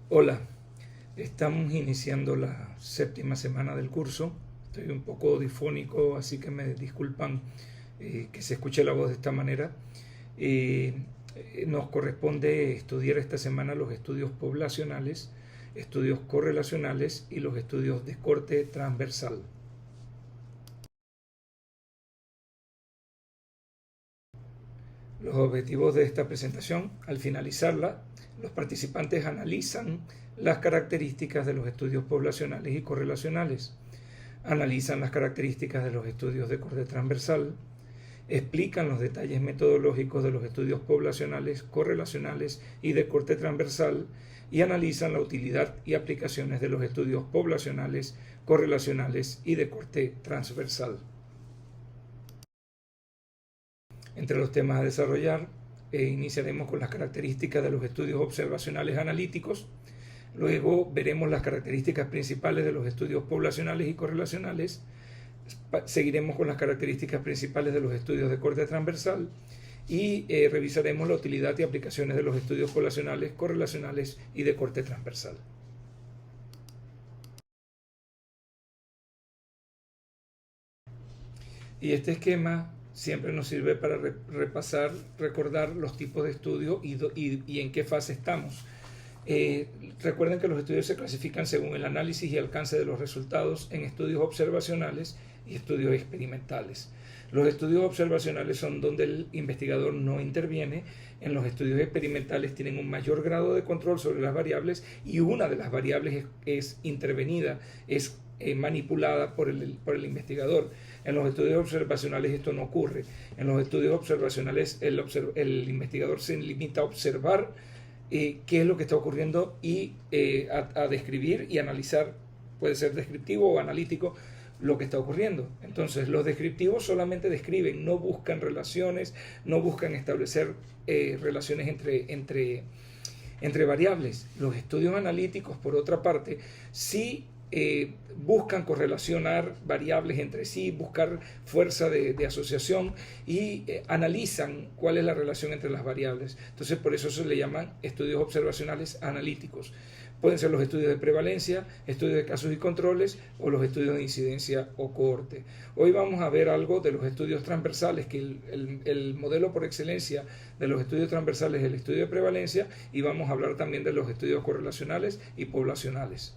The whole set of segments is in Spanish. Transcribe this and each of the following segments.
Hola, estamos iniciando la séptima semana del curso. Estoy un poco difónico, así que me disculpan que se escuche la voz de esta manera. Nos corresponde estudiar esta semana los estudios poblacionales, estudios correlacionales y los estudios de corte transversal. Los objetivos de esta presentación: al finalizarla, los participantes analizan las características de los estudios poblacionales y correlacionales, analizan las características de los estudios de corte transversal, explican los detalles metodológicos de los estudios poblacionales, correlacionales y de corte transversal y analizan la utilidad y aplicaciones de los estudios poblacionales, correlacionales y de corte transversal. Entre los temas a desarrollar, iniciaremos con las características de los estudios observacionales analíticos. Luego veremos las características principales de los estudios poblacionales y correlacionales. Seguiremos con las características principales de los estudios de corte transversal y revisaremos la utilidad y aplicaciones de los estudios poblacionales, correlacionales y de corte transversal. Y este esquema siempre nos sirve para repasar, recordar los tipos de estudio y en qué fase estamos. Recuerden que los estudios se clasifican según el análisis y alcance de los resultados en estudios observacionales y estudios experimentales. Los estudios observacionales son donde el investigador no interviene. En los estudios experimentales tienen un mayor grado de control sobre las variables y una de las variables es intervenida, es manipulada por el investigador. En los estudios observacionales esto no ocurre. En los estudios observacionales el investigador se limita a observar qué es lo que está ocurriendo y a describir y analizar, puede ser descriptivo o analítico, lo que está ocurriendo. Entonces los descriptivos solamente describen, no buscan relaciones, no buscan establecer relaciones entre variables. Los estudios analíticos, por otra parte, sí buscan correlacionar variables entre sí, buscar fuerza de asociación y analizan cuál es la relación entre las variables. Entonces por eso se le llaman estudios observacionales analíticos. Pueden ser los estudios de prevalencia, estudios de casos y controles o los estudios de incidencia o cohorte. Hoy vamos a ver algo de los estudios transversales, que el modelo por excelencia de los estudios transversales es el estudio de prevalencia, y vamos a hablar también de los estudios correlacionales y poblacionales.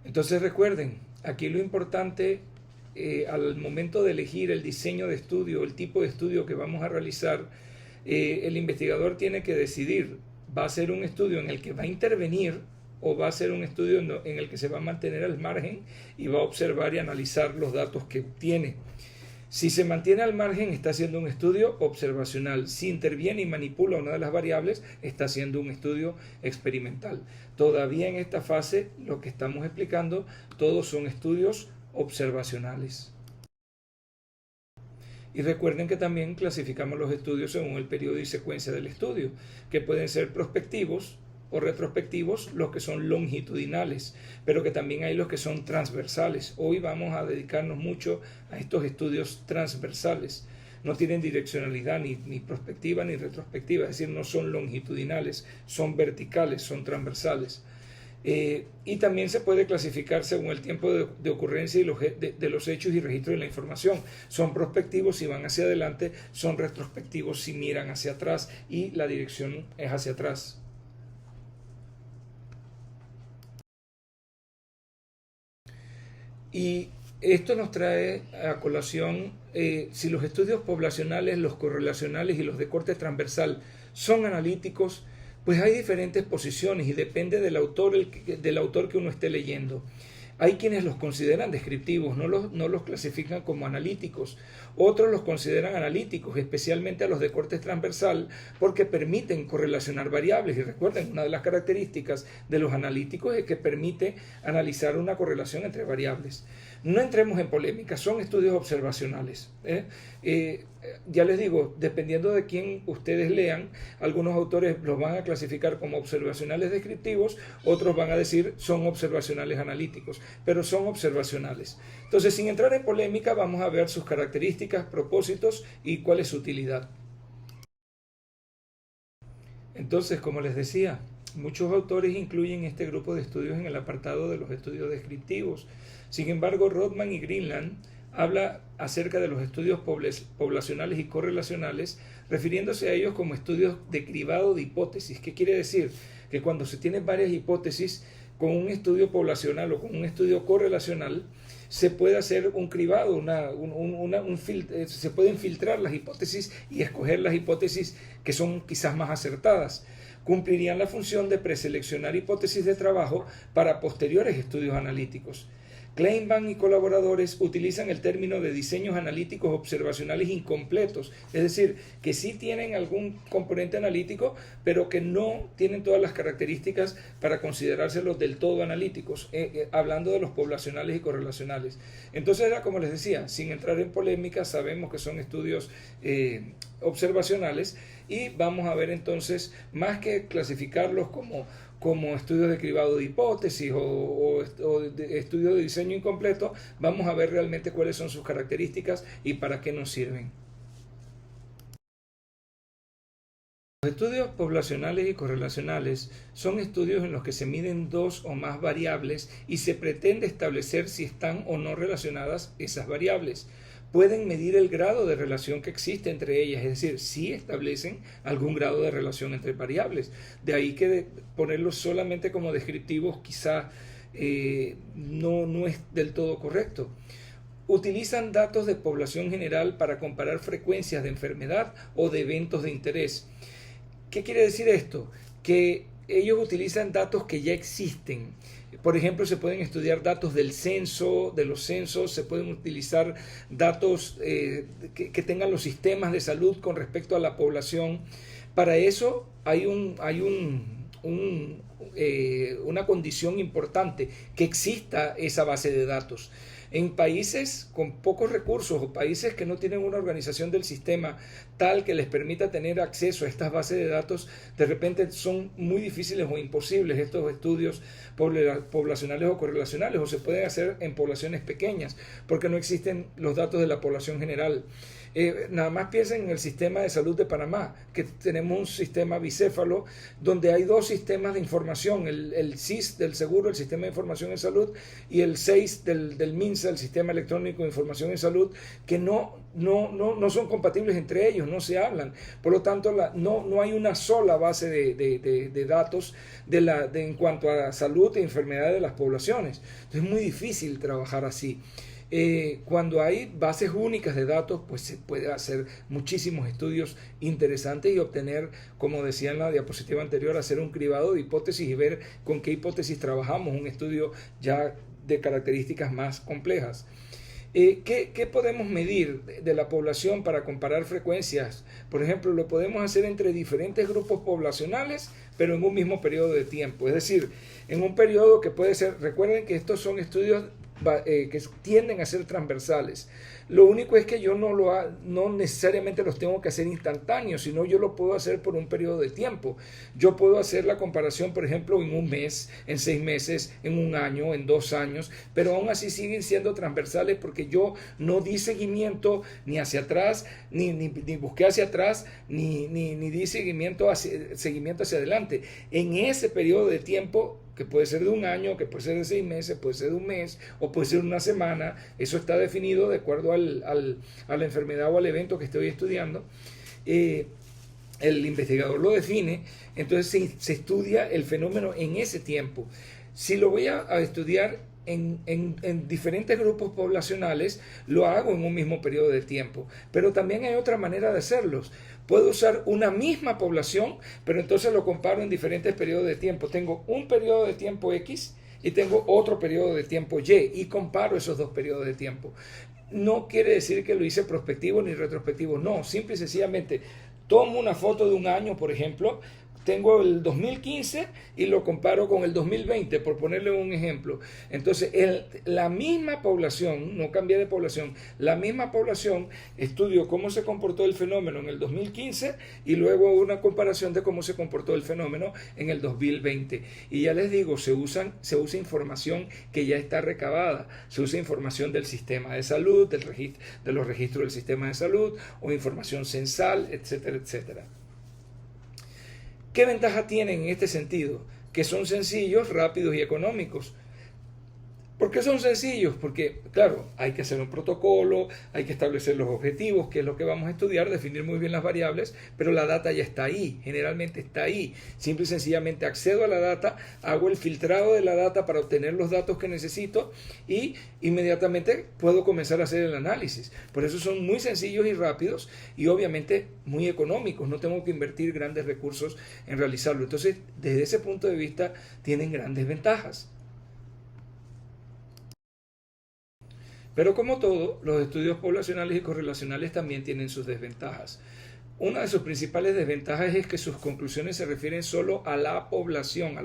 Entonces recuerden, aquí lo importante al momento de elegir el diseño de estudio, el tipo de estudio que vamos a realizar, el investigador tiene que decidir, ¿va a ser un estudio en el que va a intervenir o va a ser un estudio en el que se va a mantener al margen y va a observar y analizar los datos que obtiene? Si se mantiene al margen, está haciendo un estudio observacional. Si interviene y manipula una de las variables, está haciendo un estudio experimental. Todavía en esta fase, lo que estamos explicando, todos son estudios observacionales. Y recuerden que también clasificamos los estudios según el periodo y secuencia del estudio, que pueden ser prospectivos o retrospectivos, los que son longitudinales, pero que también hay los que son transversales. Hoy vamos a dedicarnos mucho a estos estudios transversales. No tienen direccionalidad ni prospectiva ni retrospectiva, es decir, no son longitudinales, son verticales, son transversales. Y también se puede clasificar según el tiempo de ocurrencia de los hechos y registro de la información. Son prospectivos si van hacia adelante, son retrospectivos si miran hacia atrás y la dirección es hacia atrás. Y esto nos trae a colación si los estudios poblacionales, los correlacionales y los de corte transversal son analíticos, pues hay diferentes posiciones y depende del autor que uno esté leyendo. Hay quienes los consideran descriptivos, no los clasifican como analíticos. Otros los consideran analíticos, especialmente a los de corte transversal, porque permiten correlacionar variables. Y recuerden, una de las características de los analíticos es que permite analizar una correlación entre variables. No entremos en polémica, son estudios observacionales. Ya les digo, dependiendo de quién ustedes lean, algunos autores los van a clasificar como observacionales descriptivos, otros van a decir son observacionales analíticos, pero son observacionales. Entonces, sin entrar en polémica, vamos a ver sus características, propósitos y cuál es su utilidad. Entonces, como les decía, muchos autores incluyen este grupo de estudios en el apartado de los estudios descriptivos. Sin embargo, Rodman y Greenland habla acerca de los estudios poblacionales y correlacionales, refiriéndose a ellos como estudios de cribado de hipótesis. ¿Qué quiere decir? Que cuando se tienen varias hipótesis, con un estudio poblacional o con un estudio correlacional, se puede hacer un cribado, se pueden filtrar las hipótesis y escoger las hipótesis que son quizás más acertadas. Cumplirían la función de preseleccionar hipótesis de trabajo para posteriores estudios analíticos. Kleinman y colaboradores utilizan el término de diseños analíticos observacionales incompletos, es decir, que sí tienen algún componente analítico, pero que no tienen todas las características para considerárselos del todo analíticos, hablando de los poblacionales y correlacionales. Entonces, era como les decía, sin entrar en polémica, sabemos que son estudios observacionales y vamos a ver entonces, más que clasificarlos como estudios de cribado de hipótesis o estudios de diseño incompleto, vamos a ver realmente cuáles son sus características y para qué nos sirven. Los estudios poblacionales y correlacionales son estudios en los que se miden dos o más variables y se pretende establecer si están o no relacionadas esas variables. Pueden medir el grado de relación que existe entre ellas, es decir, si establecen algún grado de relación entre variables. De ahí que ponerlos solamente como descriptivos quizá no es del todo correcto. Utilizan datos de población general para comparar frecuencias de enfermedad o de eventos de interés. ¿Qué quiere decir esto? Que ellos utilizan datos que ya existen. Por ejemplo, se pueden estudiar datos del censo, de los censos, se pueden utilizar datos que tengan los sistemas de salud con respecto a la población. Para eso hay una condición importante, que exista esa base de datos. En países con pocos recursos o países que no tienen una organización del sistema tal que les permita tener acceso a estas bases de datos, de repente son muy difíciles o imposibles estos estudios poblacionales o correlacionales, o se pueden hacer en poblaciones pequeñas porque no existen los datos de la población general. Nada más piensen en el sistema de salud de Panamá, que tenemos un sistema bicéfalo donde hay dos sistemas de información, el SIS del seguro, el sistema de información en salud, y el SEIS del MINSA, el sistema electrónico de información en salud, que no son compatibles entre ellos, no se hablan. Por lo tanto, no hay una sola base de datos en cuanto a salud e enfermedad de las poblaciones. Entonces es muy difícil trabajar así. Cuando hay bases únicas de datos, pues se puede hacer muchísimos estudios interesantes y obtener, como decía en la diapositiva anterior, hacer un cribado de hipótesis y ver con qué hipótesis trabajamos, un estudio ya de características más complejas. ¿Qué podemos medir de la población para comparar frecuencias? Por ejemplo, lo podemos hacer entre diferentes grupos poblacionales, pero en un mismo periodo de tiempo. Es decir, en un periodo que puede ser, recuerden que estos son estudios que tienden a ser transversales. Lo único es que yo no necesariamente los tengo que hacer instantáneos, sino yo lo puedo hacer por un periodo de tiempo. Yo puedo hacer la comparación, por ejemplo, en un mes, en 6 meses, en un año, en 2 años, pero aún así siguen siendo transversales porque yo no di seguimiento ni hacia atrás, ni busqué hacia atrás, ni di seguimiento hacia adelante. En ese periodo de tiempo, que puede ser de un año, que puede ser de 6 meses, puede ser de un mes o puede ser una semana, eso está definido de acuerdo a la enfermedad o al evento que estoy estudiando. El investigador lo define, entonces se estudia el fenómeno en ese tiempo. Si lo voy a estudiar en diferentes grupos poblacionales, lo hago en un mismo periodo de tiempo, pero también hay otra manera de hacerlos. Puedo usar una misma población, pero entonces lo comparo en diferentes periodos de tiempo. Tengo un periodo de tiempo X y tengo otro periodo de tiempo Y y comparo esos dos periodos de tiempo. No quiere decir que lo hice prospectivo ni retrospectivo, no, simple y sencillamente tomo una foto de un año, por ejemplo, tengo el 2015 y lo comparo con el 2020, por ponerle un ejemplo. Entonces, la misma población, no cambié de población, la misma población estudió cómo se comportó el fenómeno en el 2015 y luego una comparación de cómo se comportó el fenómeno en el 2020. Y ya les digo, se usa información que ya está recabada, se usa información del sistema de salud, de los registros del sistema de salud o información censal, etcétera, etcétera. ¿Qué ventaja tienen en este sentido? Que son sencillos, rápidos y económicos. ¿Por qué son sencillos? Porque, claro, hay que hacer un protocolo, hay que establecer los objetivos, que es lo que vamos a estudiar, definir muy bien las variables, pero la data ya está ahí, generalmente está ahí. Simple y sencillamente accedo a la data, hago el filtrado de la data para obtener los datos que necesito y inmediatamente puedo comenzar a hacer el análisis. Por eso son muy sencillos y rápidos y obviamente muy económicos. No tengo que invertir grandes recursos en realizarlo. Entonces, desde ese punto de vista, tienen grandes ventajas. Pero como todo, los estudios poblacionales y correlacionales también tienen sus desventajas. Una de sus principales desventajas es que sus conclusiones se refieren solo a la población, a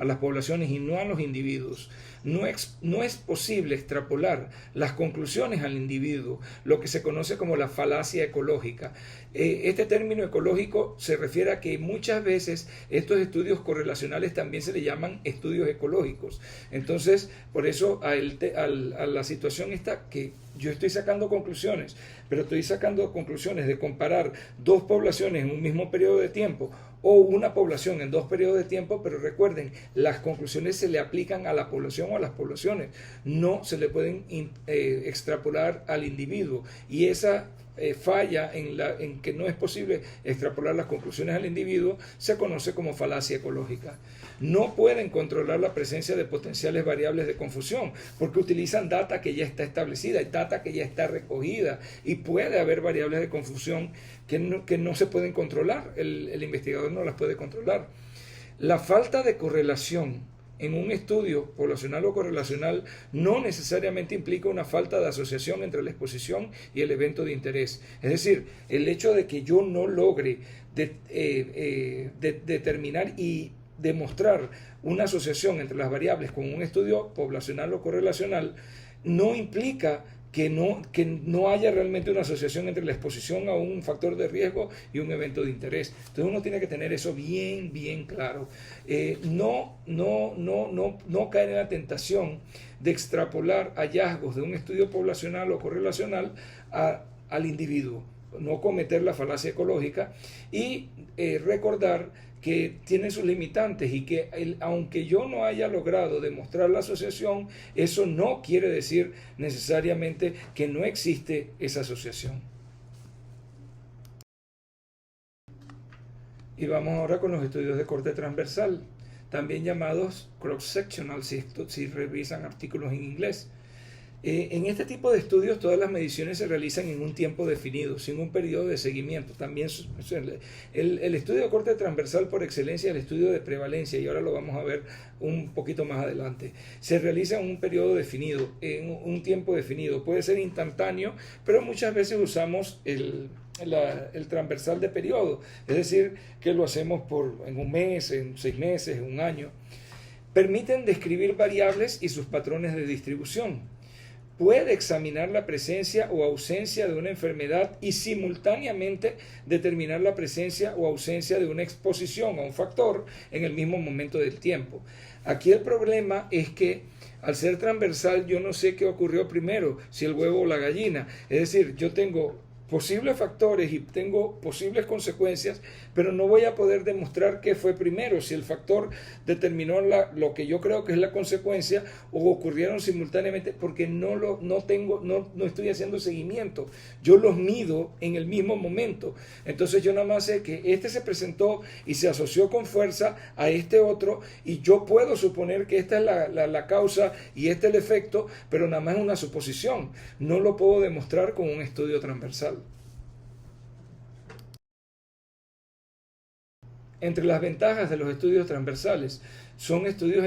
las poblaciones y no a los individuos. No es posible extrapolar las conclusiones al individuo, lo que se conoce como la falacia ecológica. Este término ecológico se refiere a que muchas veces estos estudios correlacionales también se le llaman estudios ecológicos. Entonces, por eso a la situación está que yo estoy sacando conclusiones, pero estoy sacando conclusiones de comparar dos poblaciones en un mismo periodo de tiempo o una población en dos periodos de tiempo, pero recuerden, las conclusiones se le aplican a la población o a las poblaciones, no se le pueden extrapolar al individuo, y esa falla en que no es posible extrapolar las conclusiones al individuo se conoce como falacia ecológica. No pueden controlar la presencia de potenciales variables de confusión porque utilizan data que ya está establecida, data que ya está recogida, y puede haber variables de confusión que no se pueden controlar, el investigador no las puede controlar. La falta de correlación en un estudio poblacional o correlacional no necesariamente implica una falta de asociación entre la exposición y el evento de interés. Es decir, el hecho de que yo no logre determinar y demostrar una asociación entre las variables con un estudio poblacional o correlacional no implica que no haya realmente una asociación entre la exposición a un factor de riesgo y un evento de interés. Entonces uno tiene que tener eso bien, bien claro. No caer en la tentación de extrapolar hallazgos de un estudio poblacional o correlacional al individuo. No cometer la falacia ecológica y recordar que tiene sus limitantes y que aunque yo no haya logrado demostrar la asociación, eso no quiere decir necesariamente que no existe esa asociación. Y vamos ahora con los estudios de corte transversal, también llamados cross-sectional si revisan artículos en inglés. En este tipo de estudios todas las mediciones se realizan en un tiempo definido, sin un periodo de seguimiento. También el estudio de corte transversal por excelencia es el estudio de prevalencia, y ahora lo vamos a ver un poquito más adelante. Se realiza en un periodo definido, en un tiempo definido. Puede ser instantáneo, pero muchas veces usamos el transversal de periodo, es decir, que lo hacemos en un mes, en 6 meses, en un año. Permiten describir variables y sus patrones de distribución. Puede examinar la presencia o ausencia de una enfermedad y simultáneamente determinar la presencia o ausencia de una exposición a un factor en el mismo momento del tiempo. Aquí el problema es que al ser transversal yo no sé qué ocurrió primero, si el huevo o la gallina. Es decir, yo tengo posibles factores y tengo posibles consecuencias, pero no voy a poder demostrar qué fue primero, si el factor determinó lo que yo creo que es la consecuencia o ocurrieron simultáneamente, porque no estoy haciendo seguimiento. Yo los mido en el mismo momento. Entonces yo nada más sé que este se presentó y se asoció con fuerza a este otro, y yo puedo suponer que esta es la causa y este el efecto, pero nada más es una suposición. No lo puedo demostrar con un estudio transversal. Entre las ventajas de los estudios transversales, son estudios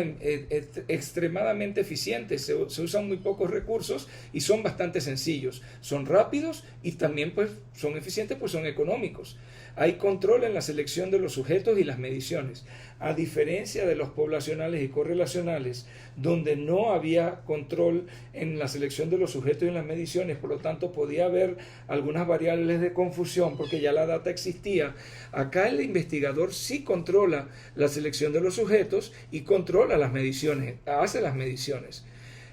extremadamente eficientes, se usan muy pocos recursos y son bastante sencillos, son rápidos y también pues son eficientes, pues son económicos. Hay control en la selección de los sujetos y las mediciones, a diferencia de los poblacionales y correlacionales, donde no había control en la selección de los sujetos y en las mediciones, por lo tanto podía haber algunas variables de confusión porque ya la data existía. Acá el investigador sí controla la selección de los sujetos y controla las mediciones, hace las mediciones.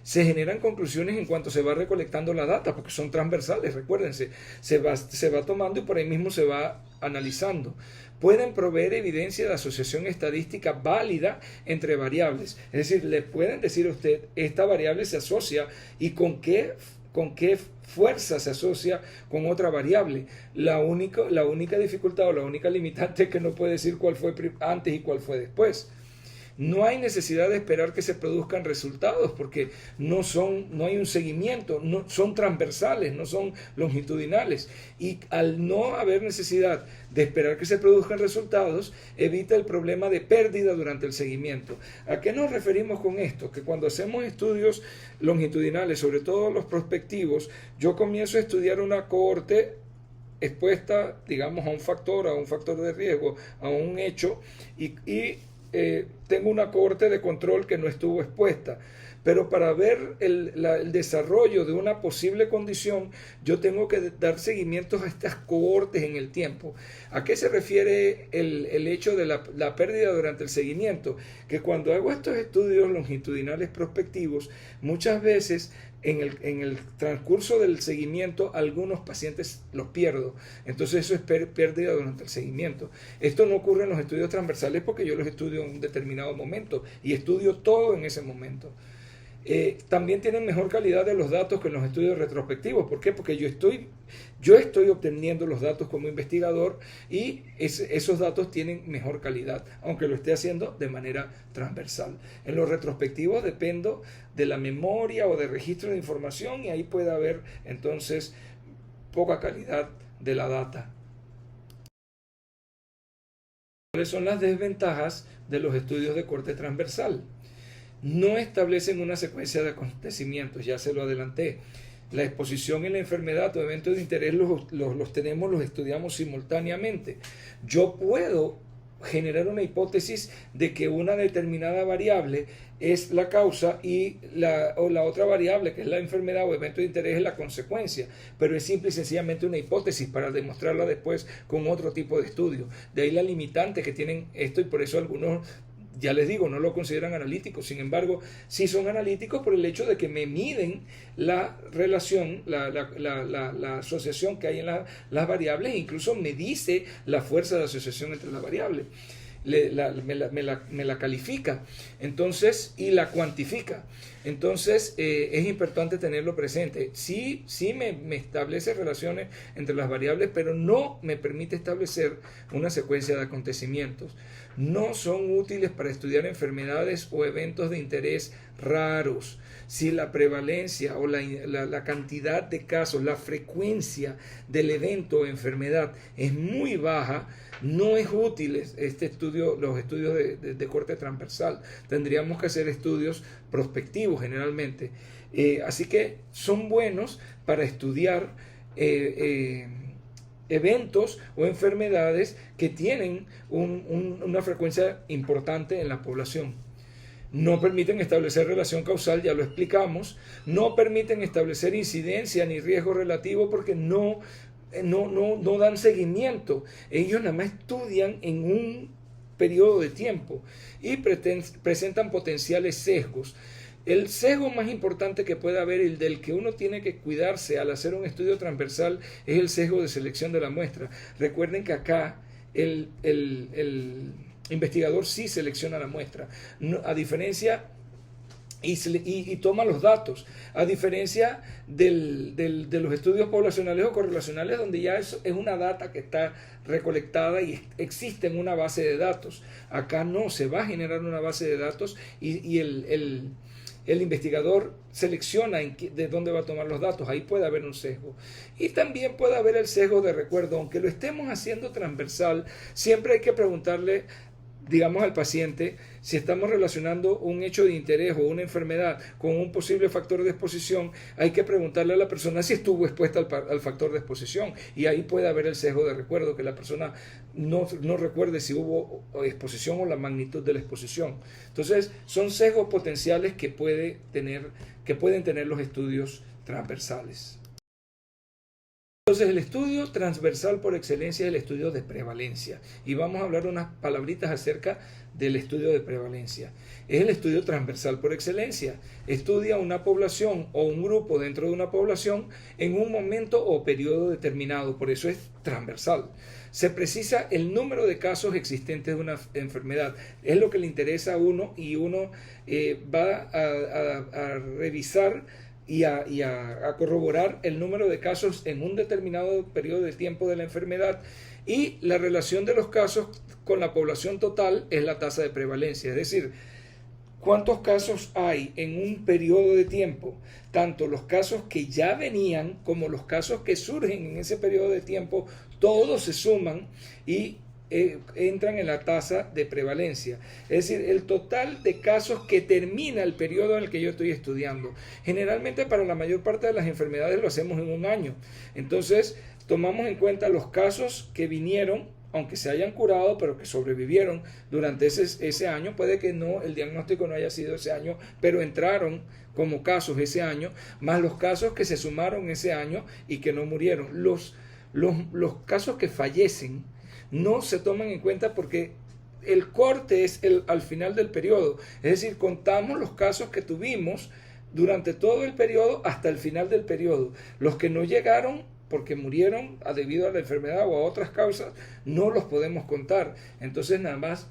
Se generan conclusiones en cuanto se va recolectando la data, porque son transversales, recuérdense, se va tomando y por ahí mismo se va analizando. Pueden proveer evidencia de asociación estadística válida entre variables. Es decir, le pueden decir a usted, esta variable se asocia y con qué fuerza se asocia con otra variable. La única dificultad o la única limitante es que no puede decir cuál fue antes y cuál fue después. No hay necesidad de esperar que se produzcan resultados porque no hay un seguimiento, no, son transversales, no son longitudinales. Y al no haber necesidad de esperar que se produzcan resultados, evita el problema de pérdida durante el seguimiento. ¿A qué nos referimos con esto? Que cuando hacemos estudios longitudinales, sobre todo los prospectivos, yo comienzo a estudiar una cohorte expuesta, digamos, a un factor de riesgo, a un hecho, tengo una cohorte de control que no estuvo expuesta. Pero para ver el desarrollo de una posible condición, yo tengo que dar seguimientos a estas cohortes en el tiempo. ¿A qué se refiere el hecho de la pérdida durante el seguimiento? Que cuando hago estos estudios longitudinales prospectivos, muchas veces en el transcurso del seguimiento algunos pacientes los pierdo. Entonces eso es pérdida durante el seguimiento. Esto no ocurre en los estudios transversales porque yo los estudio en un determinado momento y estudio todo en ese momento. También tienen mejor calidad de los datos que en los estudios retrospectivos. ¿Por qué? Porque yo estoy obteniendo los datos como investigador y esos datos tienen mejor calidad, aunque lo esté haciendo de manera transversal. En los retrospectivos dependo de la memoria o de registro de información y ahí puede haber entonces poca calidad de la data. ¿Cuáles son las desventajas de los estudios de corte transversal? No establecen una secuencia de acontecimientos, ya se lo adelanté. La exposición y la enfermedad o eventos de interés los estudiamos simultáneamente. Yo puedo generar una hipótesis de que una determinada variable es la causa o la otra variable, que es la enfermedad o evento de interés, es la consecuencia, pero es simple y sencillamente una hipótesis para demostrarla después con otro tipo de estudio. De ahí la limitante que tienen esto y por eso algunos, ya les digo, no lo consideran analíticos. Sin embargo, sí son analíticos por el hecho de que me miden la relación, la asociación que hay en las variables, e incluso me dice la fuerza de asociación entre las variables. Me la califica, entonces, y la cuantifica. Entonces es importante tenerlo presente. Sí me establece relaciones entre las variables, pero no me permite establecer una secuencia de acontecimientos. No son útiles para estudiar enfermedades o eventos de interés raros. Si la prevalencia o la cantidad de casos, la frecuencia del evento o enfermedad es muy baja, no es útil los estudios de corte transversal. Tendríamos que hacer estudios prospectivos generalmente. Así que son buenos para estudiar eventos o enfermedades que tienen una frecuencia importante en la población. No permiten establecer relación causal, ya lo explicamos. No permiten establecer incidencia ni riesgo relativo porque no dan seguimiento. Ellos nada más estudian en un periodo de tiempo y presentan potenciales sesgos. El sesgo más importante que puede haber, el del que uno tiene que cuidarse al hacer un estudio transversal, es el sesgo de selección de la muestra. Recuerden que acá el investigador sí selecciona la muestra, a diferencia y toma los datos, a diferencia de los estudios poblacionales o correlacionales, donde ya es una data que está recolectada y existe en una base de datos. Acá no, se va a generar una base de datos y el investigador selecciona de dónde va a tomar los datos. Ahí puede haber un sesgo. Y también puede haber el sesgo de recuerdo. Aunque lo estemos haciendo transversal, siempre hay que preguntarle, digamos, al paciente si estamos relacionando un hecho de interés o una enfermedad con un posible factor de exposición. Hay que preguntarle a la persona si estuvo expuesta al factor de exposición, y ahí puede haber el sesgo de recuerdo, que la persona no recuerde si hubo exposición o la magnitud de la exposición. Entonces son sesgos potenciales que pueden tener los estudios transversales. Entonces, el estudio transversal por excelencia es el estudio de prevalencia. Y vamos a hablar unas palabritas acerca del estudio de prevalencia. Es el estudio transversal por excelencia. Estudia una población o un grupo dentro de una población en un momento o periodo determinado. Por eso es transversal. se precisa el número de casos existentes de una enfermedad. Es lo que le interesa a uno y uno va a revisar y a corroborar el número de casos en un determinado periodo de tiempo de la enfermedad, y la relación de los casos con la población total es la tasa de prevalencia, es decir, cuántos casos hay en un periodo de tiempo, tanto los casos que ya venían como los casos que surgen en ese periodo de tiempo, todos se suman y entran en la tasa de prevalencia, es decir, el total de casos que termina el periodo en el que yo estoy estudiando. Generalmente para la mayor parte de las enfermedades lo hacemos en un año, entonces tomamos en cuenta los casos que vinieron, aunque se hayan curado, pero que sobrevivieron durante ese año. Puede que no, el diagnóstico no haya sido ese año, pero entraron como casos ese año, más los casos que se sumaron ese año y que no murieron. Los casos que fallecen no se toman en cuenta porque el corte es al final del periodo, es decir, contamos los casos que tuvimos durante todo el periodo hasta el final del periodo. Los que no llegaron porque murieron debido a la enfermedad o a otras causas, no los podemos contar. Entonces nada más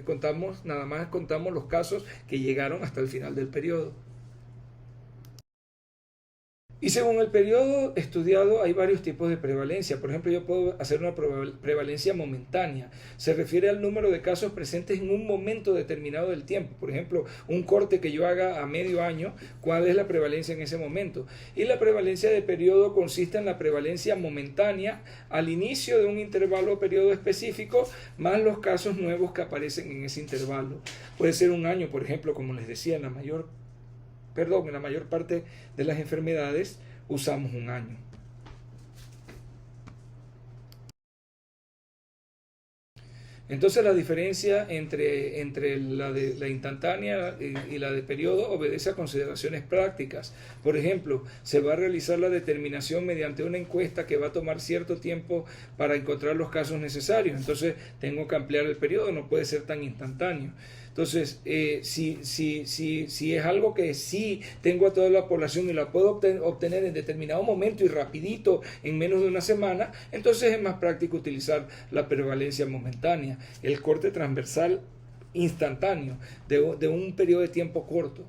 contamos los casos que llegaron hasta el final del periodo. Y según el periodo estudiado hay varios tipos de prevalencia. Por ejemplo, yo puedo hacer una prevalencia momentánea. Se refiere al número de casos presentes en un momento determinado del tiempo. Por ejemplo, un corte que yo haga a medio año, ¿cuál es la prevalencia en ese momento? Y la prevalencia de periodo consiste en la prevalencia momentánea al inicio de un intervalo o periodo específico, más los casos nuevos que aparecen en ese intervalo. Puede ser un año, por ejemplo, como les decía, en la mayor parte de las enfermedades usamos un año. Entonces la diferencia entre la instantánea y la de periodo obedece a consideraciones prácticas. Por ejemplo, se va a realizar la determinación mediante una encuesta que va a tomar cierto tiempo para encontrar los casos necesarios. Entonces tengo que ampliar el periodo, no puede ser tan instantáneo. Entonces, si es algo que sí tengo a toda la población y la puedo obtener en determinado momento y rapidito, en menos de una semana, entonces es más práctico utilizar la prevalencia momentánea, el corte transversal instantáneo de un periodo de tiempo corto.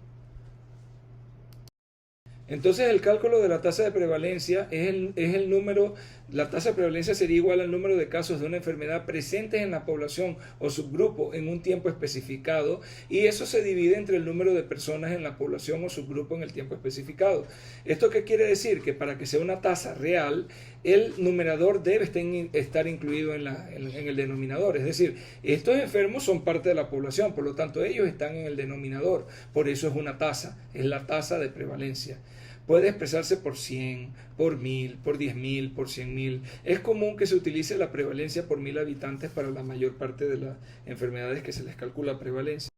Entonces el cálculo de la tasa de prevalencia es el número, la tasa de prevalencia sería igual al número de casos de una enfermedad presentes en la población o subgrupo en un tiempo especificado, y eso se divide entre el número de personas en la población o subgrupo en el tiempo especificado. ¿Esto qué quiere decir? Que para que sea una tasa real, el numerador debe estar incluido en el denominador, es decir, estos enfermos son parte de la población, por lo tanto ellos están en el denominador, por eso es una tasa, es la tasa de prevalencia. Puede expresarse por 100, por 1000, por 10.000, por 100.000. Es común que se utilice la prevalencia por 1000 habitantes para la mayor parte de las enfermedades que se les calcula prevalencia.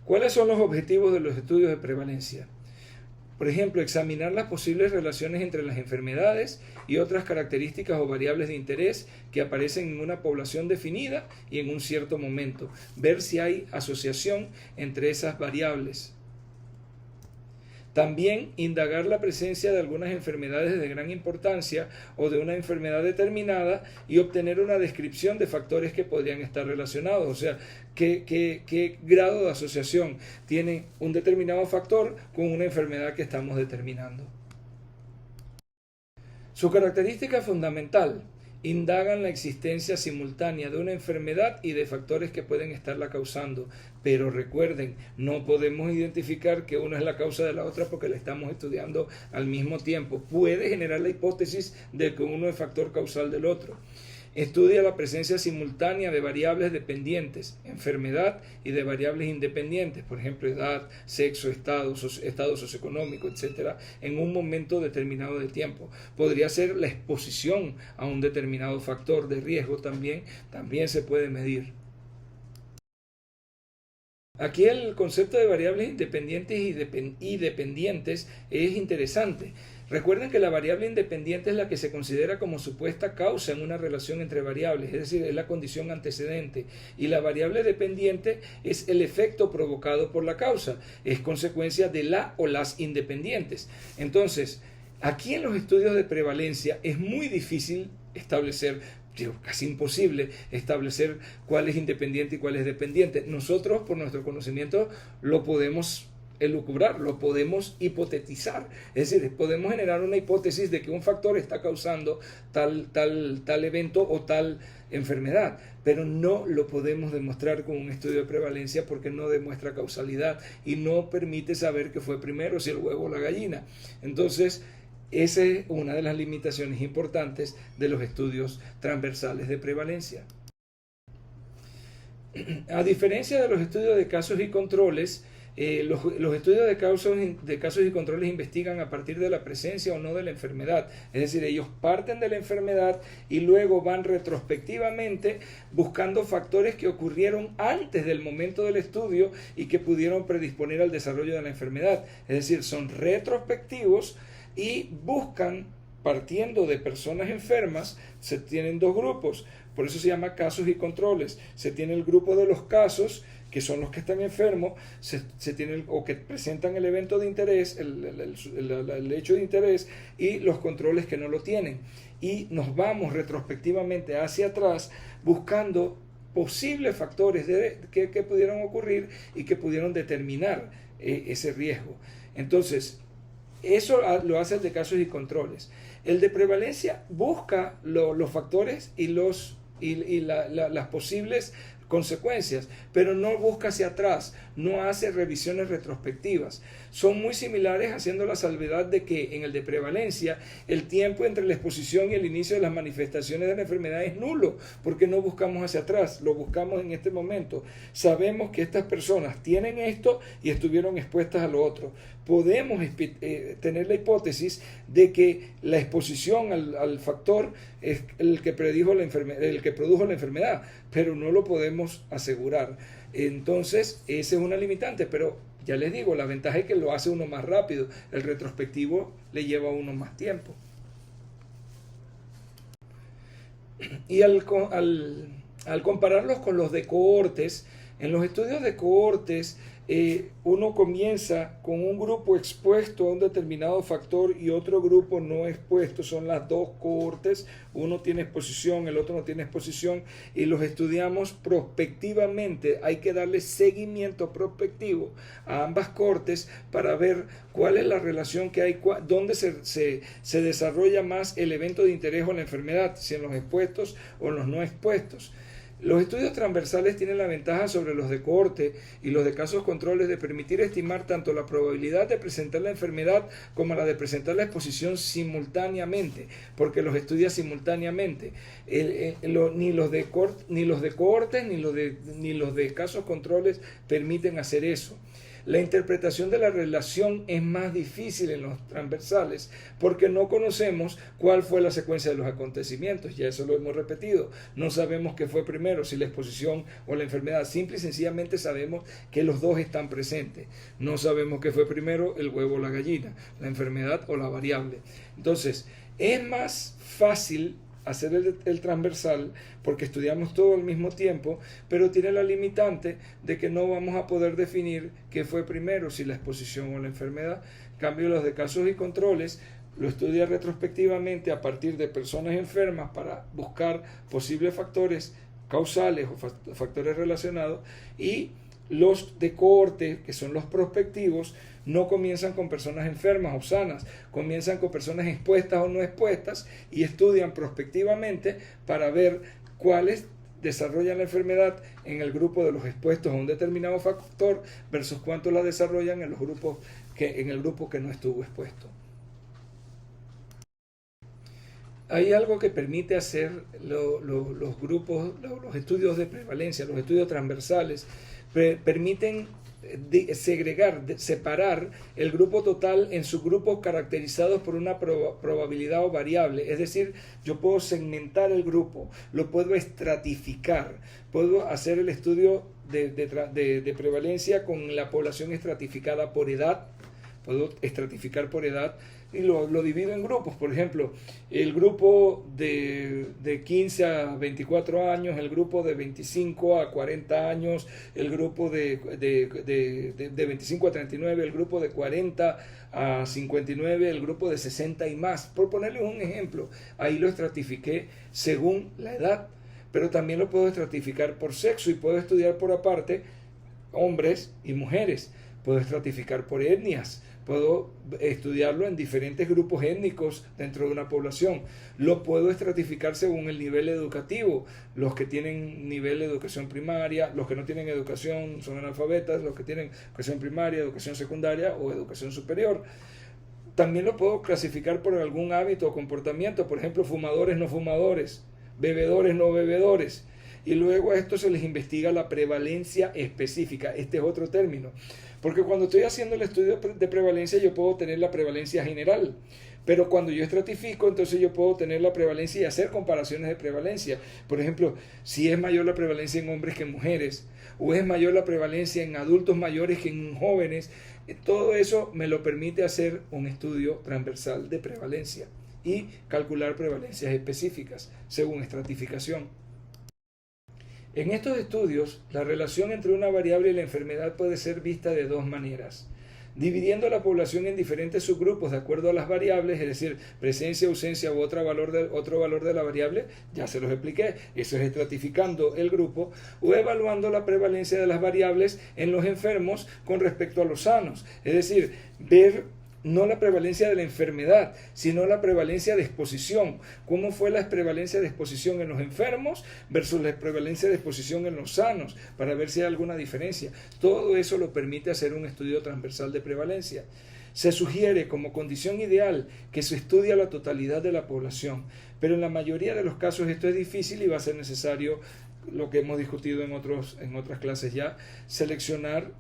¿Cuáles son los objetivos de los estudios de prevalencia? Por ejemplo, examinar las posibles relaciones entre las enfermedades y otras características o variables de interés que aparecen en una población definida y en un cierto momento. Ver si hay asociación entre esas variables. También indagar la presencia de algunas enfermedades de gran importancia o de una enfermedad determinada y obtener una descripción de factores que podrían estar relacionados. O sea, qué grado de asociación tiene un determinado factor con una enfermedad que estamos determinando. Su característica fundamental: indagan la existencia simultánea de una enfermedad y de factores que pueden estarla causando. Pero recuerden, no podemos identificar que una es la causa de la otra porque la estamos estudiando al mismo tiempo. Puede generar la hipótesis de que uno es factor causal del otro. Estudia la presencia simultánea de variables dependientes, enfermedad, y de variables independientes, por ejemplo, edad, sexo, estado socioeconómico, etc., en un momento determinado de tiempo. Podría ser la exposición a un determinado factor de riesgo también se puede medir. Aquí el concepto de variables independientes y dependientes es interesante. Recuerden que la variable independiente es la que se considera como supuesta causa en una relación entre variables, es decir, es la condición antecedente, y la variable dependiente es el efecto provocado por la causa, es consecuencia de la o las independientes. Entonces, Aquí en los estudios de prevalencia es muy difícil establecer, casi imposible establecer cuál es independiente y cuál es dependiente. Nosotros, por nuestro conocimiento, lo podemos elucubrar, lo podemos hipotetizar. Es decir, podemos generar una hipótesis de que un factor está causando tal evento o tal enfermedad, pero no lo podemos demostrar con un estudio de prevalencia porque no demuestra causalidad y no permite saber qué fue primero, si el huevo o la gallina. Entonces, esa es una de las limitaciones importantes de los estudios transversales de prevalencia. A diferencia de los estudios de casos y controles, los estudios de casos y controles investigan a partir de la presencia o no de la enfermedad. Es decir, ellos parten de la enfermedad y luego van retrospectivamente buscando factores que ocurrieron antes del momento del estudio y que pudieron predisponer al desarrollo de la enfermedad. Es decir, son retrospectivos y buscan, partiendo de personas enfermas, se tienen dos grupos. Por eso se llama casos y controles. Se tiene el grupo de los casos, que son los que están enfermos, se tiene o que presentan el evento de interés, el hecho de interés, y los controles que no lo tienen. Y nos vamos retrospectivamente hacia atrás buscando posibles factores que pudieron ocurrir y que pudieron determinar ese riesgo. Entonces, eso lo hace el de casos y controles. El de prevalencia busca los factores y las posibles consecuencias, pero no busca hacia atrás, no hace revisiones retrospectivas. Son muy similares, haciendo la salvedad de que en el de prevalencia el tiempo entre la exposición y el inicio de las manifestaciones de la enfermedad es nulo, porque no buscamos hacia atrás, lo buscamos en este momento. Sabemos que estas personas tienen esto y estuvieron expuestas a lo otro. Podemos tener la hipótesis de que la exposición al factor es el que produjo la enfermedad, pero no lo podemos asegurar. Entonces, esa es una limitante, pero ya les digo, la ventaja es que lo hace uno más rápido. El retrospectivo le lleva a uno más tiempo. Y al compararlos con los de cohortes, en los estudios de cohortes, uno comienza con un grupo expuesto a un determinado factor y otro grupo no expuesto. Son las dos cohortes, uno tiene exposición, el otro no tiene exposición, y los estudiamos prospectivamente. Hay que darle seguimiento prospectivo a ambas cohortes para ver cuál es la relación que hay, dónde se desarrolla más el evento de interés o la enfermedad, si en los expuestos o en los no expuestos. Los estudios transversales tienen la ventaja sobre los de cohorte y los de casos controles de permitir estimar tanto la probabilidad de presentar la enfermedad como la de presentar la exposición simultáneamente, porque los estudia simultáneamente. Ni los de cohortes ni los de casos controles permiten hacer eso. La interpretación de la relación es más difícil en los transversales porque no conocemos cuál fue la secuencia de los acontecimientos. Ya eso lo hemos repetido. No sabemos qué fue primero, si la exposición o la enfermedad. Simple y sencillamente sabemos que los dos están presentes. No sabemos qué fue primero, el huevo o la gallina, la enfermedad o la variable. Entonces, es más fácil hacer el transversal porque estudiamos todo al mismo tiempo, pero tiene la limitante de que no vamos a poder definir qué fue primero, si la exposición o la enfermedad. En cambio, los de casos y controles lo estudia retrospectivamente a partir de personas enfermas para buscar posibles factores causales o factores relacionados, y los de cohorte, que son los prospectivos, no comienzan con personas enfermas o sanas, comienzan con personas expuestas o no expuestas y estudian prospectivamente para ver cuáles desarrollan la enfermedad en el grupo de los expuestos a un determinado factor versus cuántos la desarrollan en el grupo que no estuvo expuesto. Hay algo que permite hacer los grupos, los estudios de prevalencia, los estudios transversales, permiten segregar, separar el grupo total en subgrupos caracterizados por una probabilidad o variable. Es decir, yo puedo segmentar el grupo, lo puedo estratificar, puedo hacer el estudio de prevalencia con la población estratificada por edad. Puedo estratificar por edad, y lo divido en grupos. Por ejemplo, el grupo de 15 a 24 años, el grupo de 25 a 40 años, el grupo de 25 a 39, el grupo de 40 a 59, el grupo de 60 y más. Por ponerles un ejemplo, ahí lo estratifiqué según la edad, pero también lo puedo estratificar por sexo y puedo estudiar por aparte hombres y mujeres. Puedo estratificar por etnias, puedo estudiarlo en diferentes grupos étnicos dentro de una población. Lo puedo estratificar según el nivel educativo. Los que tienen nivel de educación primaria, los que no tienen educación son analfabetas, los que tienen educación primaria, educación secundaria o educación superior. También lo puedo clasificar por algún hábito o comportamiento, por ejemplo, fumadores, no fumadores, bebedores, no bebedores. Y luego a esto se les investiga la prevalencia específica. Este es otro término. Porque cuando estoy haciendo el estudio de prevalencia yo puedo tener la prevalencia general. Pero cuando yo estratifico, entonces yo puedo tener la prevalencia y hacer comparaciones de prevalencia. Por ejemplo, si es mayor la prevalencia en hombres que en mujeres, o es mayor la prevalencia en adultos mayores que en jóvenes, todo eso me lo permite hacer un estudio transversal de prevalencia y calcular prevalencias específicas según estratificación. En estos estudios, la relación entre una variable y la enfermedad puede ser vista de dos maneras. Dividiendo la población en diferentes subgrupos de acuerdo a las variables, es decir, presencia, ausencia u otro valor de la variable, ya se los expliqué, eso es estratificando el grupo, o evaluando la prevalencia de las variables en los enfermos con respecto a los sanos, es decir, ver no la prevalencia de la enfermedad, sino la prevalencia de exposición. ¿Cómo fue la prevalencia de exposición en los enfermos versus la prevalencia de exposición en los sanos? Para ver si hay alguna diferencia. Todo eso lo permite hacer un estudio transversal de prevalencia. Se sugiere como condición ideal que se estudie a la totalidad de la población, pero en la mayoría de los casos esto es difícil y va a ser necesario, lo que hemos discutido en otras clases ya, seleccionar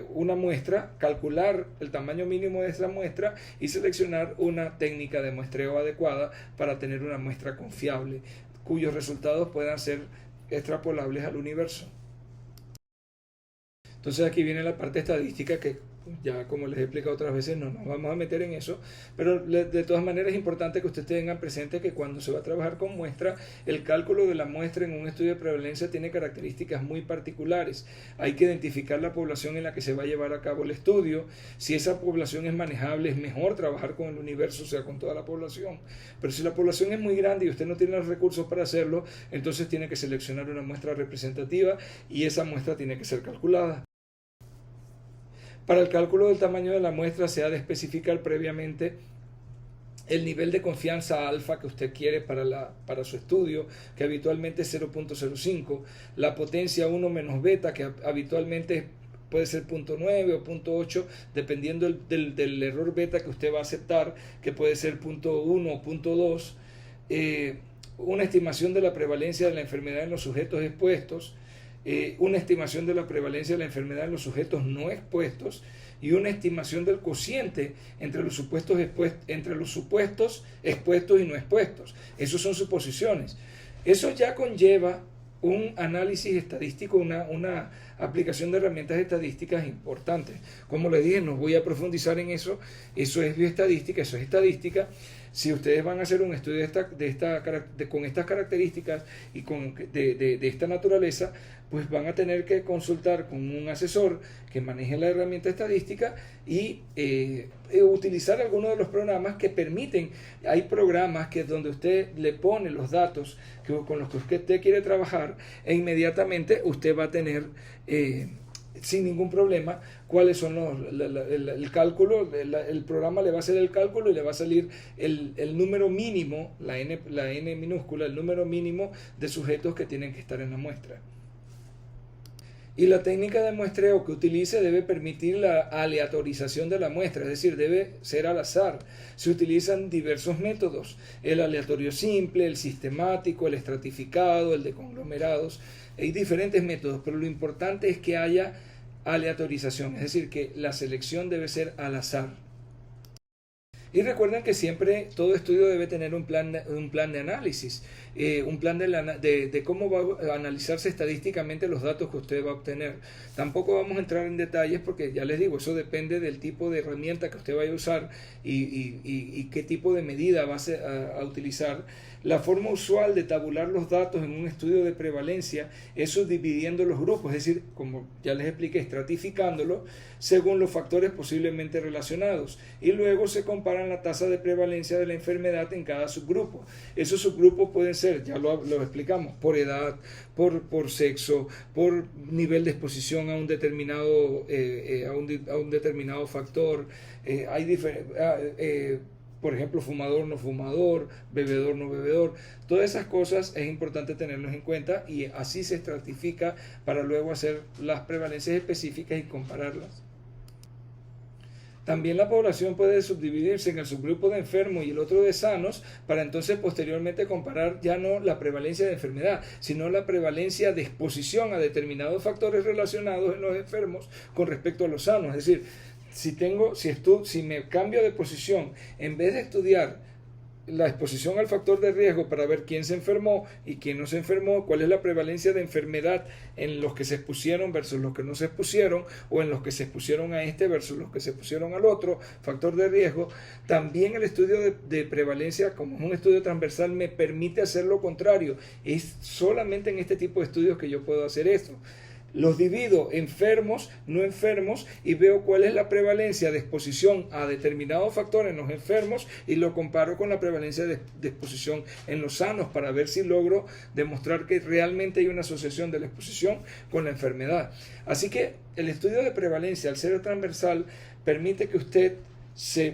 una muestra, calcular el tamaño mínimo de esa muestra y seleccionar una técnica de muestreo adecuada para tener una muestra confiable, cuyos resultados puedan ser extrapolables al universo. Entonces aquí viene la parte estadística que ya como les he explicado otras veces no nos vamos a meter en eso, pero de todas maneras es importante que ustedes tengan presente que cuando se va a trabajar con muestra, el cálculo de la muestra en un estudio de prevalencia tiene características muy particulares. Hay que identificar la población en la que se va a llevar a cabo el estudio. Si esa población es manejable, es mejor trabajar con el universo, o sea, con toda la población. Pero si la población es muy grande y usted no tiene los recursos para hacerlo, entonces tiene que seleccionar una muestra representativa y esa muestra tiene que ser calculada. Para el cálculo del tamaño de la muestra se ha de especificar previamente el nivel de confianza alfa que usted quiere para su estudio, que habitualmente es 0.05, la potencia 1 menos beta, que habitualmente puede ser 0.9 o 0.8, dependiendo del error beta que usted va a aceptar, que puede ser 0.1 o 0.2, una estimación de la prevalencia de la enfermedad en los sujetos expuestos, una estimación de la prevalencia de la enfermedad en los sujetos no expuestos y una estimación del cociente entre los supuestos expuestos y no expuestos. Esos son suposiciones. Eso ya conlleva un análisis estadístico, una aplicación de herramientas estadísticas importantes. Como les dije, no voy a profundizar en eso. Eso es bioestadística, eso es estadística. Si ustedes van a hacer un estudio con estas características y de esta naturaleza, pues van a tener que consultar con un asesor que maneje la herramienta estadística y utilizar algunos de los programas que permiten. Hay programas donde usted le pone los datos con los que usted quiere trabajar e inmediatamente usted va a tener sin ningún problema cuáles son el cálculo. El programa le va a hacer el cálculo y le va a salir el número mínimo, la n minúscula, el número mínimo de sujetos que tienen que estar en la muestra. Y la técnica de muestreo que utilice debe permitir la aleatorización de la muestra, es decir, debe ser al azar. Se utilizan diversos métodos: el aleatorio simple, el sistemático, el estratificado, el de conglomerados. Hay diferentes métodos, pero lo importante es que haya aleatorización, es decir, que la selección debe ser al azar. Y recuerden que siempre todo estudio debe tener un plan de análisis, un plan de cómo va a analizarse estadísticamente los datos que usted va a obtener. Tampoco vamos a entrar en detalles porque ya les digo, eso depende del tipo de herramienta que usted vaya a usar y qué tipo de medida va a utilizar. La forma usual de tabular los datos en un estudio de prevalencia es subdividiendo los grupos, es decir, como ya les expliqué, estratificándolos según los factores posiblemente relacionados, y luego se comparan la tasa de prevalencia de la enfermedad en cada subgrupo. Esos subgrupos pueden ser, ya lo explicamos, por edad, por sexo, por nivel de exposición a un determinado, a un determinado factor. Por ejemplo, fumador, no fumador, bebedor, no bebedor. Todas esas cosas es importante tenerlos en cuenta y así se estratifica para luego hacer las prevalencias específicas y compararlas. También la población puede subdividirse en el subgrupo de enfermos y el otro de sanos para entonces posteriormente comparar ya no la prevalencia de enfermedad, sino la prevalencia de exposición a determinados factores relacionados en los enfermos con respecto a los sanos. Es decir, si me cambio de posición, en vez de estudiar la exposición al factor de riesgo para ver quién se enfermó y quién no se enfermó, cuál es la prevalencia de enfermedad en los que se expusieron versus los que no se expusieron, o en los que se expusieron a este versus los que se expusieron al otro factor de riesgo, también el estudio de prevalencia, como es un estudio transversal, me permite hacer lo contrario. Es solamente en este tipo de estudios que yo puedo hacer esto. Los divido enfermos, no enfermos, y veo cuál es la prevalencia de exposición a determinados factores en los enfermos y lo comparo con la prevalencia de exposición en los sanos para ver si logro demostrar que realmente hay una asociación de la exposición con la enfermedad. Así que el estudio de prevalencia, al ser transversal, permite que usted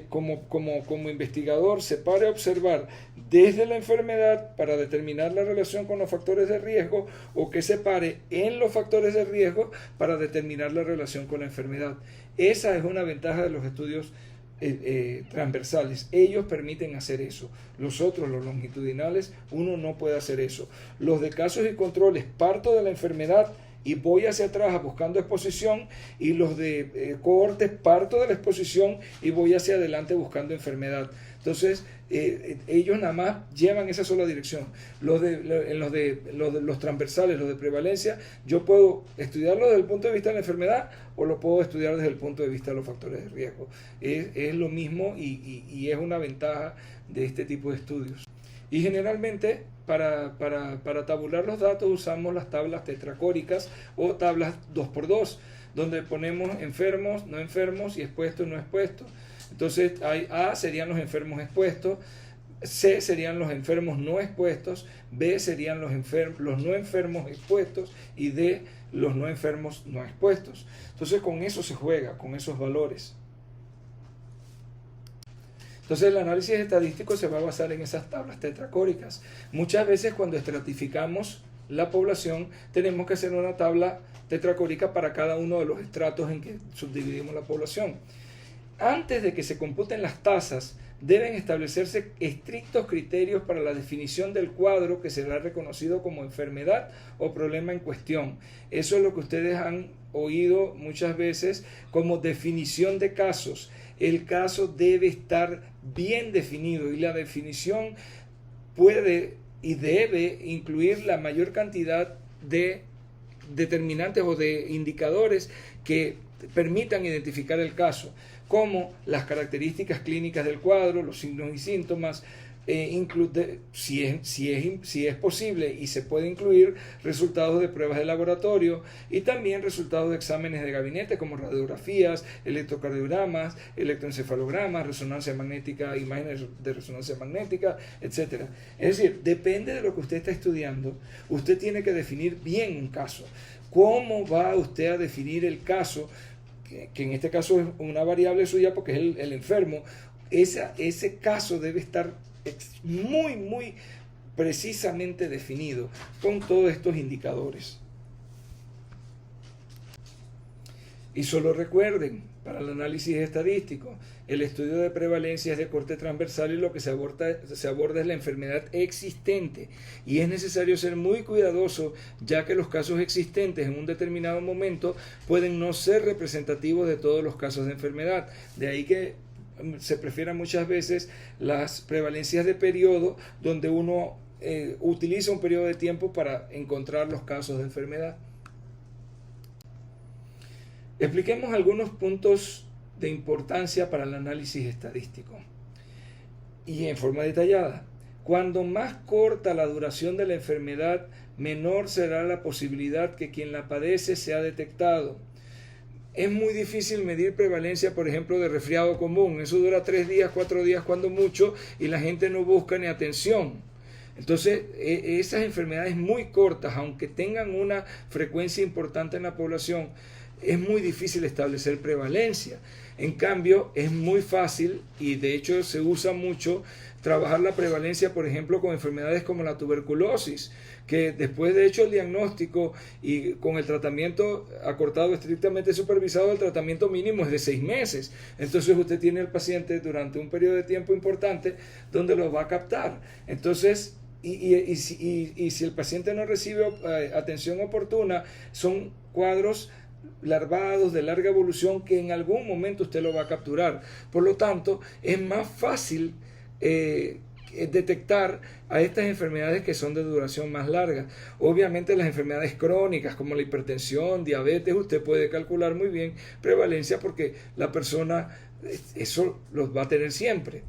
como investigador se pare a observar desde la enfermedad para determinar la relación con los factores de riesgo, o que se pare en los factores de riesgo para determinar la relación con la enfermedad. Esa es una ventaja de los estudios transversales. Ellos permiten hacer eso. Los otros, los longitudinales, uno no puede hacer eso. Los de casos y controles, parto de la enfermedad y voy hacia atrás buscando exposición, y los de cohortes, parto de la exposición y voy hacia adelante buscando enfermedad. Entonces, ellos nada más llevan esa sola dirección. Los transversales, los de prevalencia, yo puedo estudiarlo desde el punto de vista de la enfermedad o lo puedo estudiar desde el punto de vista de los factores de riesgo. Es lo mismo y es una ventaja de este tipo de estudios. Y generalmente para tabular los datos usamos las tablas tetracóricas o tablas 2x2, donde ponemos enfermos, no enfermos y expuestos, no expuestos. Entonces A serían los enfermos expuestos, C serían los enfermos no expuestos, B serían los no enfermos expuestos y D los no enfermos no expuestos. Entonces con eso se juega, con esos valores. Entonces el análisis estadístico se va a basar en esas tablas tetracóricas. Muchas veces cuando estratificamos la población tenemos que hacer una tabla tetracórica para cada uno de los estratos en que subdividimos la población. Antes de que se computen las tasas, deben establecerse estrictos criterios para la definición del cuadro que será reconocido como enfermedad o problema en cuestión. Eso es lo que ustedes han oído muchas veces como definición de casos. El caso debe estar bien definido y la definición puede y debe incluir la mayor cantidad de determinantes o de indicadores que permitan identificar el caso, como las características clínicas del cuadro, los signos y síntomas, si es posible y se puede incluir resultados de pruebas de laboratorio y también resultados de exámenes de gabinete como radiografías, electrocardiogramas, electroencefalogramas, resonancia magnética, imágenes de resonancia magnética, etc. Es decir, depende de lo que usted está estudiando, usted tiene que definir bien un caso. ¿Cómo va usted a definir el caso? Que en este caso es una variable suya porque es el enfermo. Ese caso debe estar muy precisamente definido con todos estos indicadores. Y solo recuerden, para el análisis estadístico, el estudio de prevalencia es de corte transversal y lo que se aborda es la enfermedad existente. Y es necesario ser muy cuidadoso, ya que los casos existentes en un determinado momento pueden no ser representativos de todos los casos de enfermedad. De ahí que se prefieran muchas veces las prevalencias de periodo, donde uno utiliza un periodo de tiempo para encontrar los casos de enfermedad. Expliquemos algunos puntos de importancia para el análisis estadístico y en forma detallada. Cuando más corta la duración de la enfermedad, menor será la posibilidad que quien la padece sea detectado. Es muy difícil medir prevalencia, por ejemplo, de resfriado común. Eso dura 3 días, 4 días cuando mucho, y la gente no busca ni atención. Entonces, esas enfermedades muy cortas, aunque tengan una frecuencia importante en la población, es muy difícil establecer prevalencia. En cambio, es muy fácil, y de hecho se usa mucho, trabajar la prevalencia, por ejemplo, con enfermedades como la tuberculosis, que después de hecho el diagnóstico y con el tratamiento acortado estrictamente supervisado, el tratamiento mínimo es de 6 meses. Entonces usted tiene al paciente durante un periodo de tiempo importante donde lo va a captar. Entonces, y si el paciente no recibe atención oportuna, son cuadros larvados de larga evolución que en algún momento usted lo va a capturar. Por lo tanto, es más fácil detectar a estas enfermedades que son de duración más larga. Obviamente las enfermedades crónicas como la hipertensión, diabetes, usted puede calcular muy bien prevalencia porque la persona eso los va a tener siempre.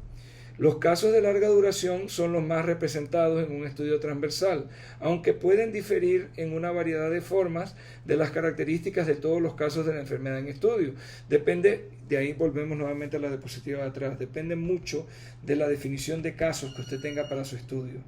Los casos de larga duración son los más representados en un estudio transversal, aunque pueden diferir en una variedad de formas de las características de todos los casos de la enfermedad en estudio. Depende, de ahí volvemos nuevamente a la diapositiva de atrás, depende mucho de la definición de casos que usted tenga para su estudio.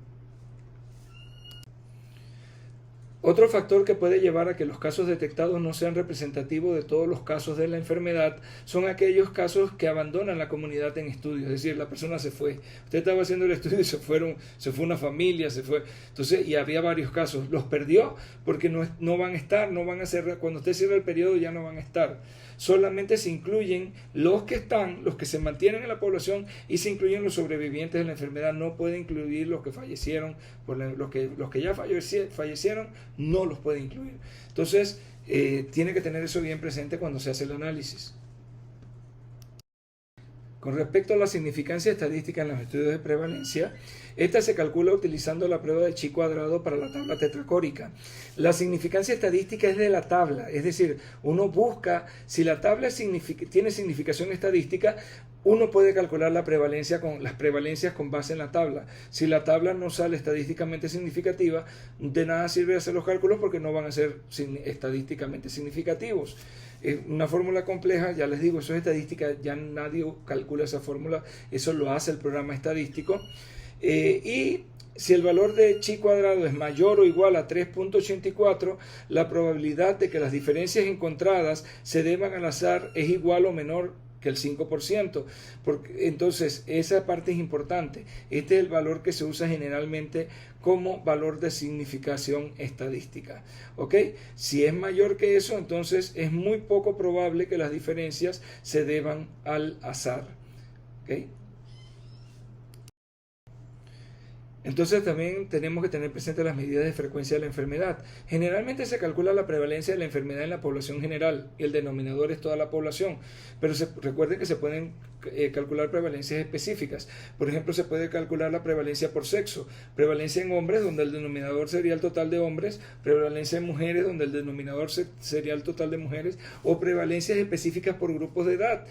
Otro factor que puede llevar a que los casos detectados no sean representativos de todos los casos de la enfermedad son aquellos casos que abandonan la comunidad en estudio, es decir, la persona se fue. Usted estaba haciendo el estudio y se fue una familia, se fue. Entonces, y había varios casos. Los perdió porque no van a estar, no van a ser, cuando usted cierra el periodo ya no van a estar. Solamente se incluyen los que están, los que se mantienen en la población y se incluyen los sobrevivientes de la enfermedad. No puede incluir los que fallecieron, los que ya fallecieron no los puede incluir. Entonces, tiene que tener eso bien presente cuando se hace el análisis. Con respecto a la significancia estadística en los estudios de prevalencia, esta se calcula utilizando la prueba de chi cuadrado para la tabla tetracórica. La significancia estadística es de la tabla, es decir, uno busca, si la tabla tiene significación estadística, uno puede calcular la prevalencia con las prevalencias con base en la tabla. Si la tabla no sale estadísticamente significativa, de nada sirve hacer los cálculos porque no van a ser estadísticamente significativos. Una fórmula compleja, ya les digo, eso es estadística, ya nadie calcula esa fórmula, eso lo hace el programa estadístico. Y si el valor de chi cuadrado es mayor o igual a 3.84, la probabilidad de que las diferencias encontradas se deban al azar es igual o menor que el 5%. Entonces, esa parte es importante. Este es el valor que se usa generalmente como valor de significación estadística. ¿Ok? Si es mayor que eso, entonces es muy poco probable que las diferencias se deban al azar. ¿Ok? Entonces también tenemos que tener presente las medidas de frecuencia de la enfermedad. Generalmente se calcula la prevalencia de la enfermedad en la población general y el denominador es toda la población, pero recuerden que se pueden calcular prevalencias específicas. Por ejemplo, se puede calcular la prevalencia por sexo, prevalencia en hombres donde el denominador sería el total de hombres, prevalencia en mujeres donde el denominador sería el total de mujeres, o prevalencias específicas por grupos de edad,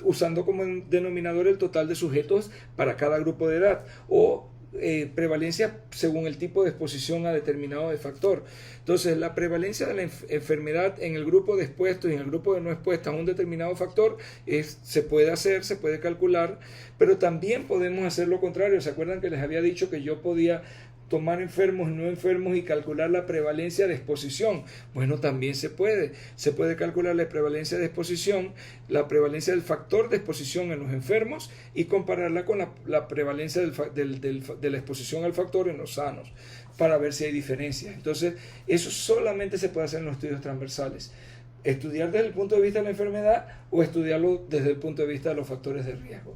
usando como denominador el total de sujetos para cada grupo de edad, o prevalencia según el tipo de exposición a determinado factor. Entonces, la prevalencia de la enfermedad en el grupo de expuestos y en el grupo de no expuestos a un determinado factor se puede calcular, pero también podemos hacer lo contrario. ¿Se acuerdan que les había dicho que yo podía tomar enfermos y no enfermos y calcular la prevalencia de exposición? Bueno, también se puede calcular la prevalencia de exposición, la prevalencia del factor de exposición en los enfermos y compararla con la prevalencia de la exposición al factor en los sanos para ver si hay diferencias. Entonces, eso solamente se puede hacer en los estudios transversales. Estudiar desde el punto de vista de la enfermedad o estudiarlo desde el punto de vista de los factores de riesgo.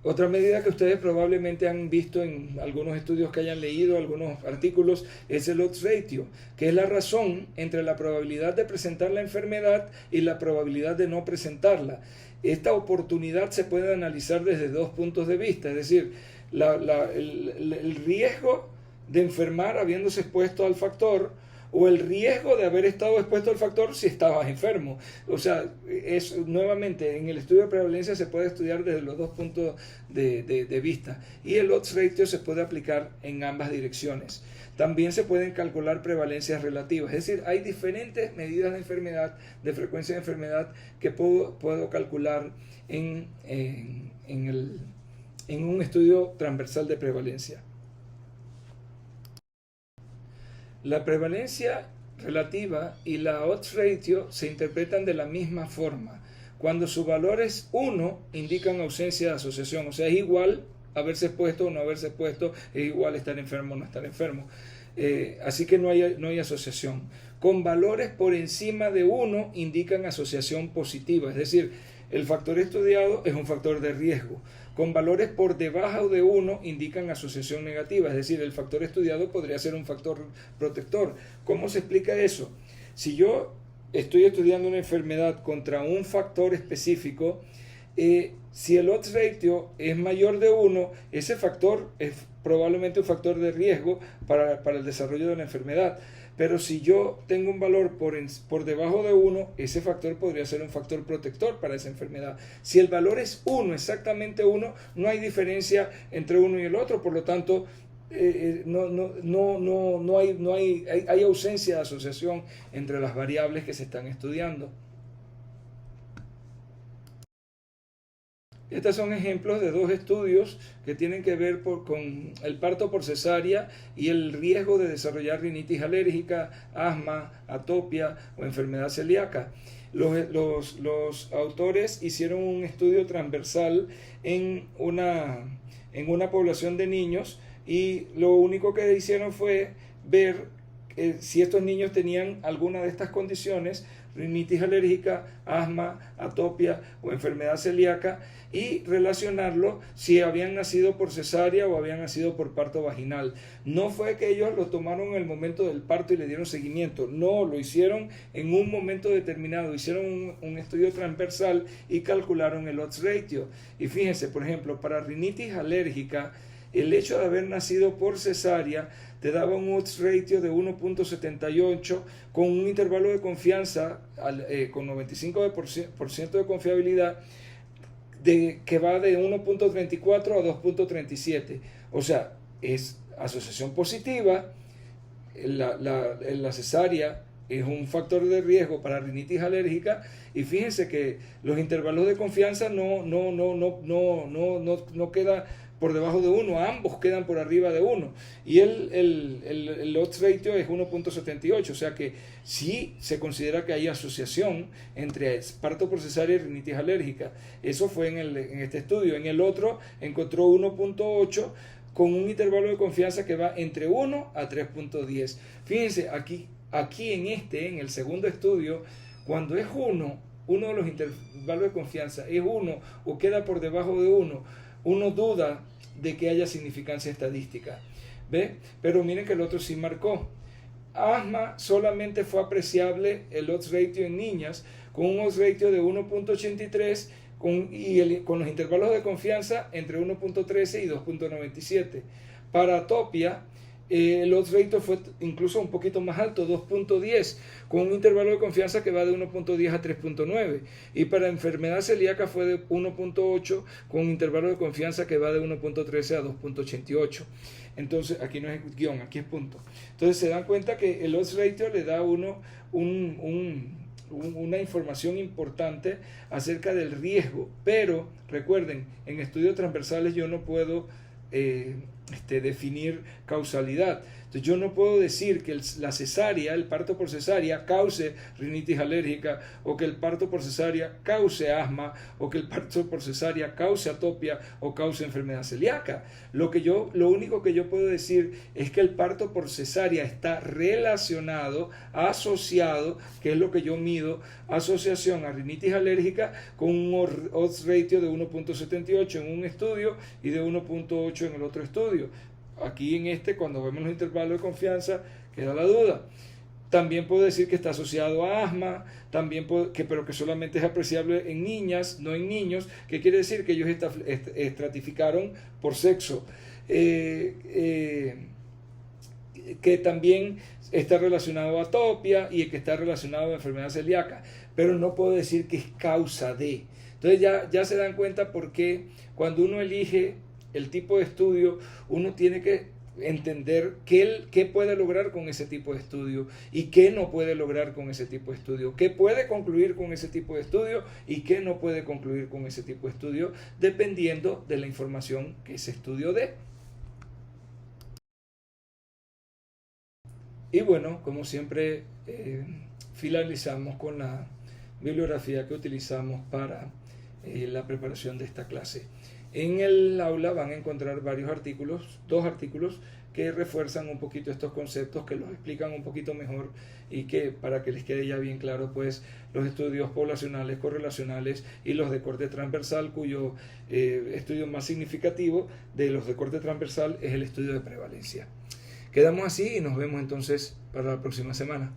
Otra medida que ustedes probablemente han visto en algunos estudios que hayan leído, algunos artículos, es el odds ratio, que es la razón entre la probabilidad de presentar la enfermedad y la probabilidad de no presentarla. Esta oportunidad se puede analizar desde dos puntos de vista, es decir, el riesgo de enfermar habiéndose expuesto al factor, o el riesgo de haber estado expuesto al factor si estabas enfermo. O sea, nuevamente, en el estudio de prevalencia se puede estudiar desde los dos puntos de vista. Y el odds ratio se puede aplicar en ambas direcciones. También se pueden calcular prevalencias relativas. Es decir, hay diferentes medidas de enfermedad, de frecuencia de enfermedad, que puedo calcular en un estudio transversal de prevalencia. La prevalencia relativa y la odds ratio se interpretan de la misma forma. Cuando su valor es 1, indican ausencia de asociación. O sea, es igual haberse expuesto o no haberse expuesto, es igual estar enfermo o no estar enfermo. Así que no hay asociación. Con valores por encima de 1 indican asociación positiva. Es decir, el factor estudiado es un factor de riesgo. Con valores por debajo de 1 indican asociación negativa, es decir, el factor estudiado podría ser un factor protector. ¿Cómo se explica eso? Si yo estoy estudiando una enfermedad contra un factor específico, si el odds ratio es mayor de 1, ese factor es probablemente un factor de riesgo para el desarrollo de la enfermedad. Pero si yo tengo un valor por debajo de 1, ese factor podría ser un factor protector para esa enfermedad. Si el valor es 1, exactamente 1, no hay diferencia entre uno y el otro, por lo tanto, hay ausencia de asociación entre las variables que se están estudiando. Estos son ejemplos de dos estudios que tienen que ver con el parto por cesárea y el riesgo de desarrollar rinitis alérgica, asma, atopia o enfermedad celíaca. Los autores hicieron un estudio transversal en una población de niños y lo único que hicieron fue ver si estos niños tenían alguna de estas condiciones, rinitis alérgica, asma, atopia o enfermedad celíaca, y relacionarlo si habían nacido por cesárea o habían nacido por parto vaginal. No fue que ellos lo tomaron en el momento del parto y le dieron seguimiento, no, lo hicieron en un momento determinado, hicieron un estudio transversal y calcularon el odds ratio. Y fíjense, por ejemplo, para rinitis alérgica, el hecho de haber nacido por cesárea te daba un odds ratio de 1.78 con un intervalo de confianza con 95% de confiabilidad que va de 1.34 a 2.37. O sea, es asociación positiva. La cesárea es un factor de riesgo para rinitis alérgica, y fíjense que los intervalos de confianza no queda por debajo de 1, ambos quedan por arriba de 1, y el odds ratio es 1.78, o sea que sí se considera que hay asociación entre parto por cesárea y rinitis alérgica. Eso fue en este estudio. En el otro encontró 1.8 con un intervalo de confianza que va entre 1 a 3.10. Fíjense, aquí en el segundo estudio, cuando es uno de los intervalos de confianza es 1 o queda por debajo de 1, uno duda de que haya significancia estadística. ¿Ve? Pero miren que el otro sí marcó. Asma solamente fue apreciable el odds ratio en niñas, con un odds ratio de 1.83 con los intervalos de confianza entre 1.13 y 2.97. Para atopia, el odds ratio fue incluso un poquito más alto, 2.10, con un intervalo de confianza que va de 1.10 a 3.9. Y para enfermedad celíaca fue de 1.8, con un intervalo de confianza que va de 1.13 a 2.88. Entonces, aquí no es guión, aquí es punto. Entonces, se dan cuenta que el odds ratio le da a uno una información importante acerca del riesgo. Pero, recuerden, en estudios transversales yo no puedo definir causalidad. Entonces yo no puedo decir que la cesárea, el parto por cesárea, cause rinitis alérgica, o que el parto por cesárea cause asma, o que el parto por cesárea cause atopia o cause enfermedad celíaca. Lo único que yo puedo decir es que el parto por cesárea está relacionado, asociado, que es lo que yo mido, asociación a rinitis alérgica con un odds ratio de 1.78 en un estudio y de 1.8 en el otro estudio. Aquí en cuando vemos los intervalos de confianza, queda la duda. También puedo decir que está asociado a asma, pero que solamente es apreciable en niñas, no en niños, que quiere decir que ellos estratificaron por sexo. Que también está relacionado a atopia y que está relacionado a enfermedad celíaca, pero no puedo decir que es causa de. Entonces ya se dan cuenta por qué cuando uno elige el tipo de estudio, uno tiene que entender qué puede lograr con ese tipo de estudio y qué no puede lograr con ese tipo de estudio, qué puede concluir con ese tipo de estudio y qué no puede concluir con ese tipo de estudio, dependiendo de la información que ese estudio dé. Y bueno, como siempre, finalizamos con la bibliografía que utilizamos para la preparación de esta clase. En el aula van a encontrar dos artículos que refuerzan un poquito estos conceptos, que los explican un poquito mejor y que para que les quede ya bien claro, pues los estudios poblacionales, correlacionales y los de corte transversal, cuyo estudio más significativo de los de corte transversal es el estudio de prevalencia. Quedamos así y nos vemos entonces para la próxima semana.